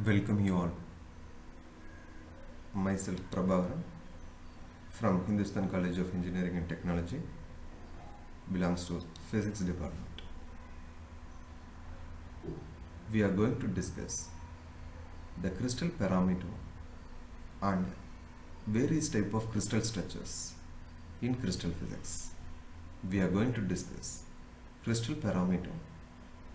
Welcome you all. Myself Prabhavara from Hindustan College of Engineering and Technology, belongs to Physics Department. We are going to discuss the crystal parameter and various type of crystal structures in crystal physics. We are going to discuss crystal parameter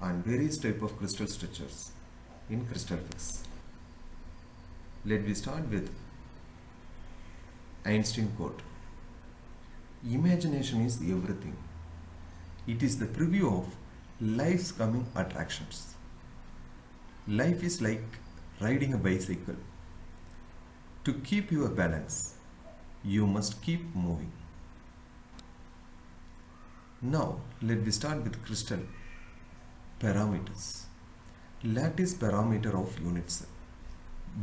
and various type of crystal structures in crystal physics. Let me start with Einstein quote. Imagination is everything. It is the preview of life's coming attractions. Life is like riding a bicycle. To keep your balance, you must keep moving. Now, let me start with crystal parameters. Lattice parameter of unit cell.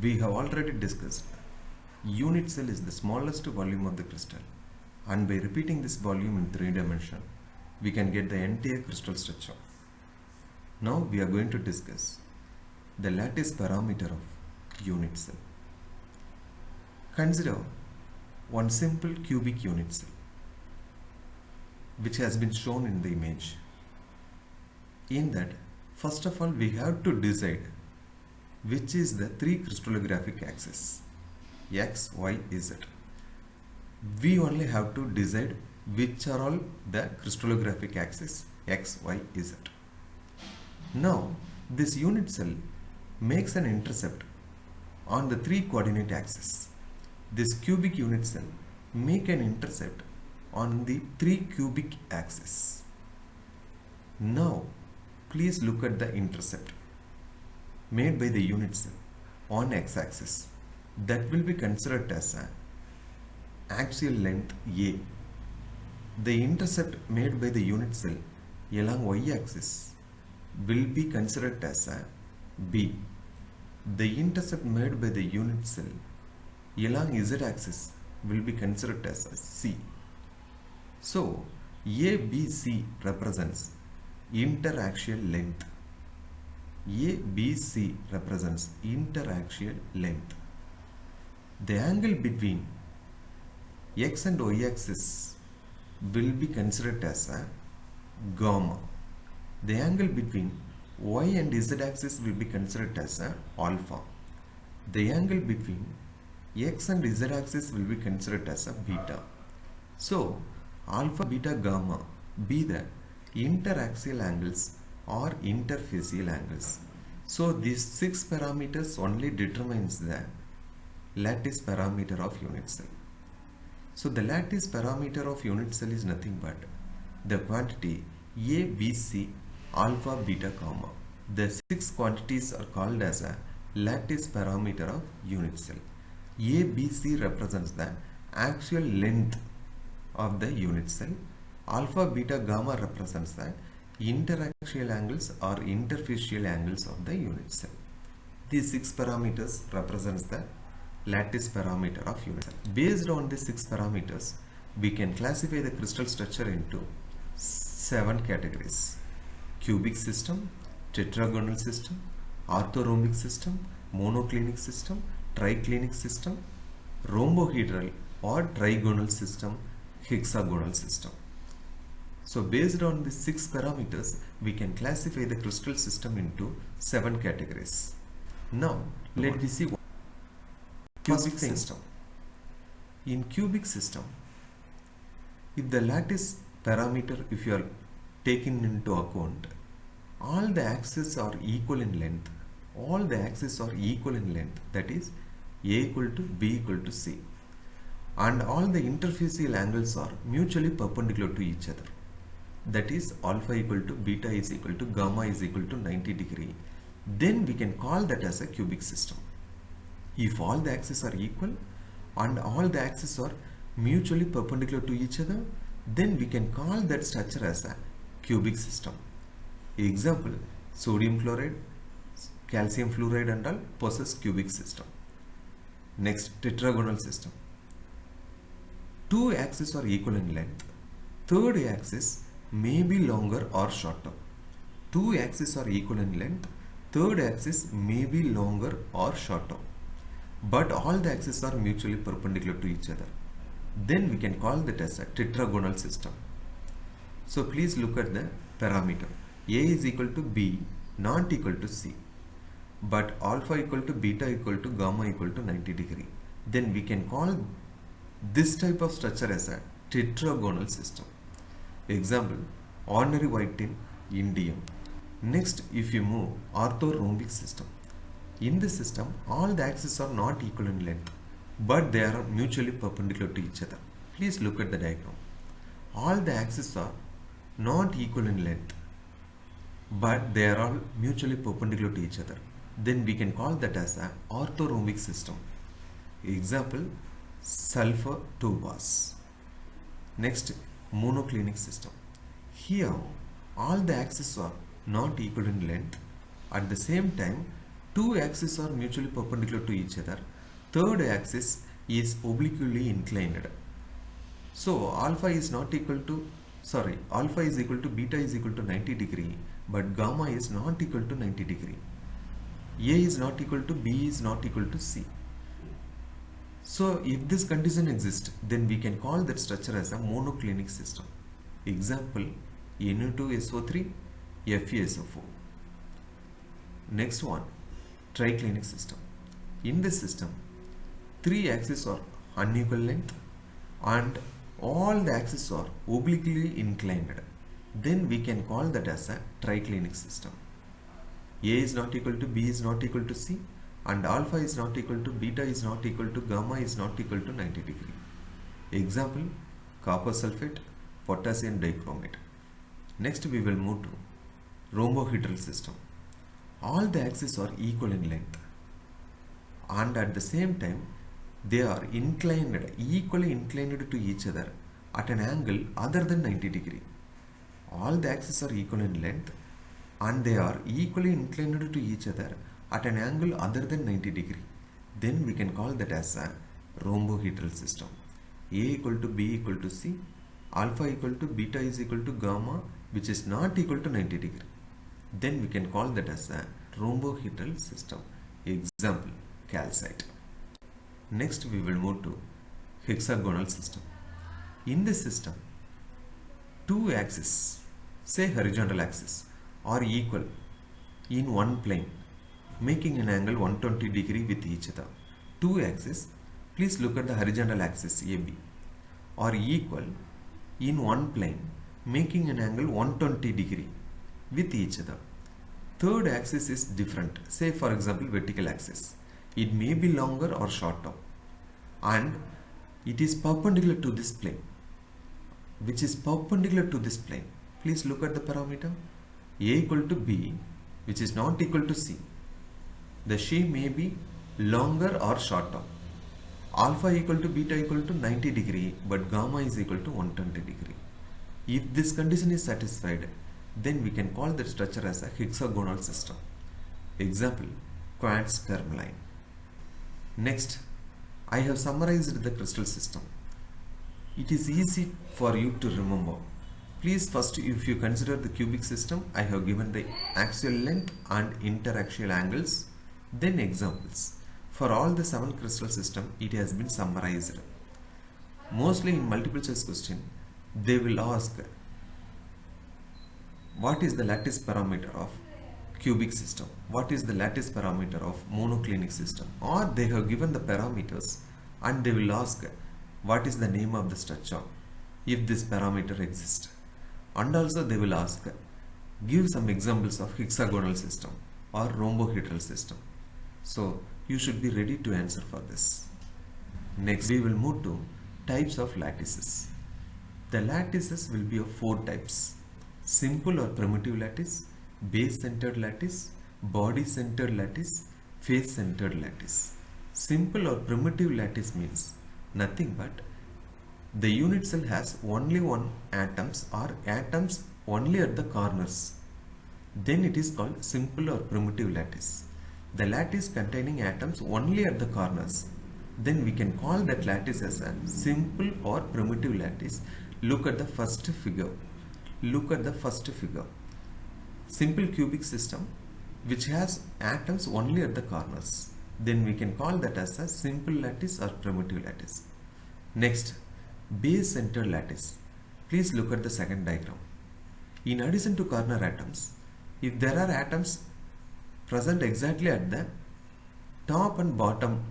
We have already discussed unit cell is the smallest volume of the crystal, and by repeating this volume in 3 dimensions, we can get the entire crystal structure. Now we are going to discuss the lattice parameter of unit cell. Consider one simple cubic unit cell which has been shown in the image. In that, first of all, we have to decide which is the 3 crystallographic axes, X, Y, Z. We only have to decide which are all the crystallographic axes, X, Y, Z. Now, this unit cell makes an intercept on the 3 coordinate axes. This cubic unit cell make an intercept on the 3 cubic axes. Now, please look at the intercept made by the unit cell on x-axis. That will be considered as an axial length A. The intercept made by the unit cell along y-axis will be considered as a B. The intercept made by the unit cell along z-axis will be considered as a C. So, ABC represents interaxial length. ABC represents interaxial length. The angle between x and y axis will be considered as a gamma. The angle between y and z axis will be considered as a alpha. The angle between x and z axis will be considered as a beta. So, alpha, beta, gamma be the interaxial angles or interfacial angles. So these 6 parameters only determines the lattice parameter of unit cell. So the lattice parameter of unit cell is nothing but the quantity A, B, C, alpha, beta, gamma. The 6 quantities are called as a lattice parameter of unit cell. A, B, C represents the actual length of the unit cell. Alpha, beta, gamma represents the interaxial angles or interfacial angles of the unit cell. These 6 parameters represents the lattice parameter of unit cell. Based on these 6 parameters, we can classify the crystal structure into 7 categories: cubic system, tetragonal system, orthorhombic system, monoclinic system, triclinic system, rhombohedral or trigonal system, hexagonal system. So based on these 6 parameters, we can classify the crystal system into 7 categories. Now, let me see cubic system. In cubic system, if the lattice parameter, if you are taken into account, all the axes are equal in length. All the axes are equal in length. That is, A equal to B equal to C. And all the interfacial angles are mutually perpendicular to each other. That is, alpha equal to beta is equal to gamma is equal to 90 degree. Then we can call that as a cubic system. If all the axes are equal and all the axes are mutually perpendicular to each other, then we can call that structure as a cubic system. Example, sodium chloride, calcium fluoride and all possess cubic system. Next, tetragonal system. 2 axes are equal in length. Third axis may be longer or shorter. 2 axes are equal in length. Third axis may be longer or shorter, but all the axes are mutually perpendicular to each other. Then we can call that as a tetragonal system. So please look at the parameter. A is equal to B, not equal to C. But alpha equal to beta equal to gamma equal to 90 degree. Then we can call this type of structure as a tetragonal system. Example, ordinary white tin, indium. Next, if you move orthorhombic system. In this system, all the axes are not equal in length, but they are mutually perpendicular to each other. Please look at the diagram. All the axes are not equal in length, but they are all mutually perpendicular to each other. Then we can call that as an orthorhombic system. Example, sulfur 2 bars. Next, monoclinic system. Here, all the axes are not equal in length. At the same time, two axes are mutually perpendicular to each other. Third axis is obliquely inclined. So alpha is equal to beta is equal to 90 degree, but gamma is not equal to 90 degree. A is not equal to B is not equal to C. So if this condition exists, then we can call that structure as a monoclinic system. Example, Na2SO3, FeSO4. Next one, triclinic system. In this system, three axes are unequal length and all the axes are obliquely inclined. Then we can call that as a triclinic system. A is not equal to B is not equal to C, and alpha is not equal to beta is not equal to gamma is not equal to 90 degree. Example, copper sulfate, potassium dichromate. Next we will move to rhombohedral system. All the axes are equal in length and at the same time they are equally inclined to each other at an angle other than 90 degree. All the axes are equal in length and they are equally inclined to each other at an angle other than 90 degree. Then we can call that as a rhombohedral system. A equal to B equal to C, alpha equal to beta is equal to gamma, which is not equal to 90 degree. Then we can call that as a rhombohedral system. Example, calcite. Next we will move to hexagonal system. In this system, two axes, say horizontal axis, are equal in one plane, making an angle 120 degree with each other. Two axes, please look at the horizontal axis AB, are equal in one plane, making an angle 120 degree with each other. Third axis is different, say for example vertical axis. It may be longer or shorter and it is perpendicular to this plane, which is perpendicular to this plane. Please look at the parameter. A equal to B, which is not equal to C. The shape may be longer or shorter. Alpha equal to beta equal to 90 degree, but gamma is equal to 120 degree. If this condition is satisfied, then we can call that structure as a hexagonal system. Example, quartz tourmaline. Next, I have summarized the crystal system. It is easy for you to remember. Please first, if you consider the cubic system, I have given the axial length and interaxial angles, then examples. For all the 7 crystal system, it has been summarized. Mostly in multiple choice question, they will ask what is the lattice parameter of cubic system, what is the lattice parameter of monoclinic system, or they have given the parameters and they will ask what is the name of the structure if this parameter exists. And also they will ask, give some examples of hexagonal system or rhombohedral system. So you should be ready to answer for this. Next we will move to types of lattices. The lattices will be of 4 types: simple or primitive lattice, base centered lattice, body centered lattice, face centered lattice. Simple or primitive lattice means nothing but the unit cell has only one atoms or atoms only at the corners. Then it is called simple or primitive lattice. The lattice containing atoms only at the corners. Then we can call that lattice as a simple or primitive lattice. Look at the first figure. Simple cubic system. which has atoms only at the corners. Then we can call that as a simple lattice or primitive lattice. Next, base-centered lattice. Please look at the second diagram. In addition to corner atoms, if there are atoms present exactly at the top and bottom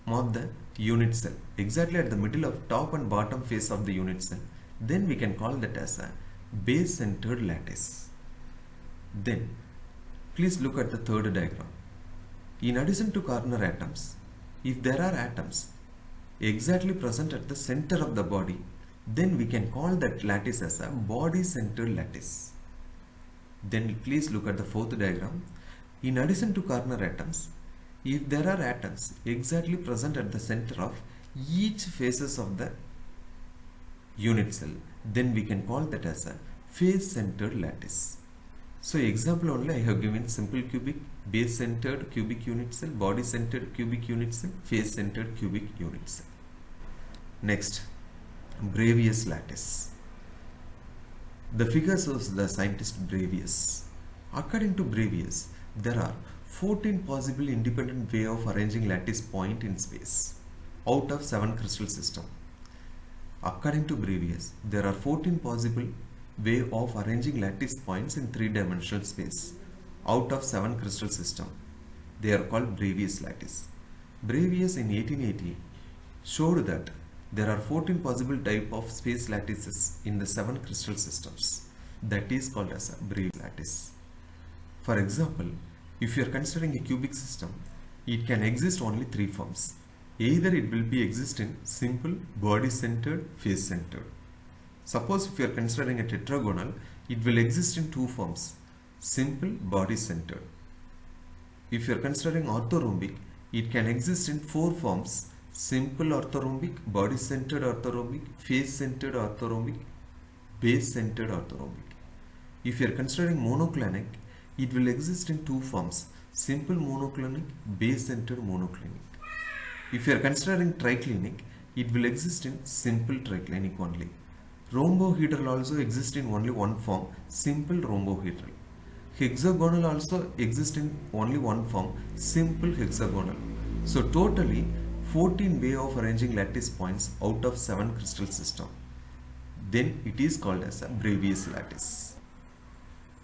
of the unit cell, exactly at the middle of top and bottom face of the unit cell, then we can call that as a base-centered lattice. Then, please look at the third diagram. In addition to corner atoms, if there are atoms exactly present at the center of the body, then we can call that lattice as a body-centered lattice. Then please look at the fourth diagram. In addition to corner atoms, if there are atoms exactly present at the center of each faces of the unit cell, then we can call that as a face-centered lattice. So example only I have given simple cubic, base-centered cubic unit cell, body-centered cubic unit cell, face-centered cubic unit cell. Next, Bravais lattice. The figure shows the scientist Bravais. According to Bravais, there are 14 possible independent ways of arranging lattice point in space out of 7 crystal system. According to Bravais, there are 14 possible ways of arranging lattice points in 3-dimensional space out of 7 crystal system. They are called Bravais lattice. Bravais in 1880 showed that there are 14 possible type of space lattices in the 7 crystal systems. That is called as a Bravais lattice. For example, if you are considering a cubic system, it can exist only 3 forms. Either it will be exist in simple, body-centered, face-centered. Suppose if you are considering a tetragonal, it will exist in 2 forms, simple, body-centered. If you are considering orthorhombic, it can exist in 4 forms, simple orthorhombic, body-centered orthorhombic, face-centered orthorhombic, base-centered orthorhombic. If you are considering monoclinic, it will exist in 2 forms, simple monoclinic, base-centered monoclinic. If you are considering triclinic, it will exist in simple triclinic only. Rhombohedral also exists in only 1 form, simple rhombohedral. Hexagonal also exists in only 1 form, simple hexagonal. So totally 14 ways of arranging lattice points out of 7 crystal system. Then it is called as a Bravais lattice.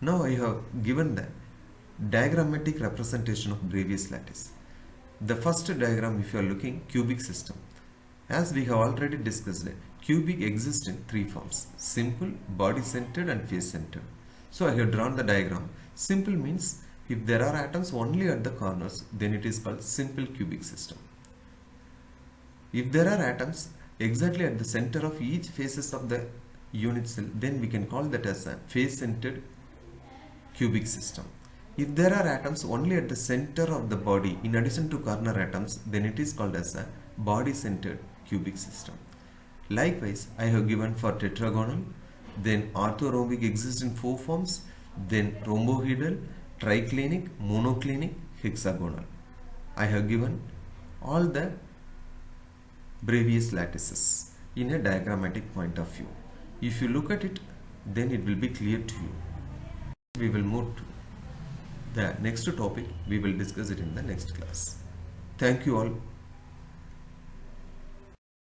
Now I have given the diagrammatic representation of Bravais lattice. The first diagram, if you are looking, cubic system. As we have already discussed, cubic exists in 3 forms, simple, body-centered and face-centered. So I have drawn the diagram. Simple means if there are atoms only at the corners, then it is called simple cubic system. If there are atoms exactly at the center of each faces of the unit cell, then we can call that as a face-centered cubic system. If there are atoms only at the center of the body in addition to corner atoms, then it is called as a body-centered cubic system. Likewise, I have given for tetragonal, then orthorhombic exists in 4 forms, then rhombohedral, triclinic, monoclinic, hexagonal. I have given all the Bravais lattices in a diagrammatic point of view. If you look at it, then it will be clear to you. We will move to the next topic. We will discuss it in the next class. Thank you all.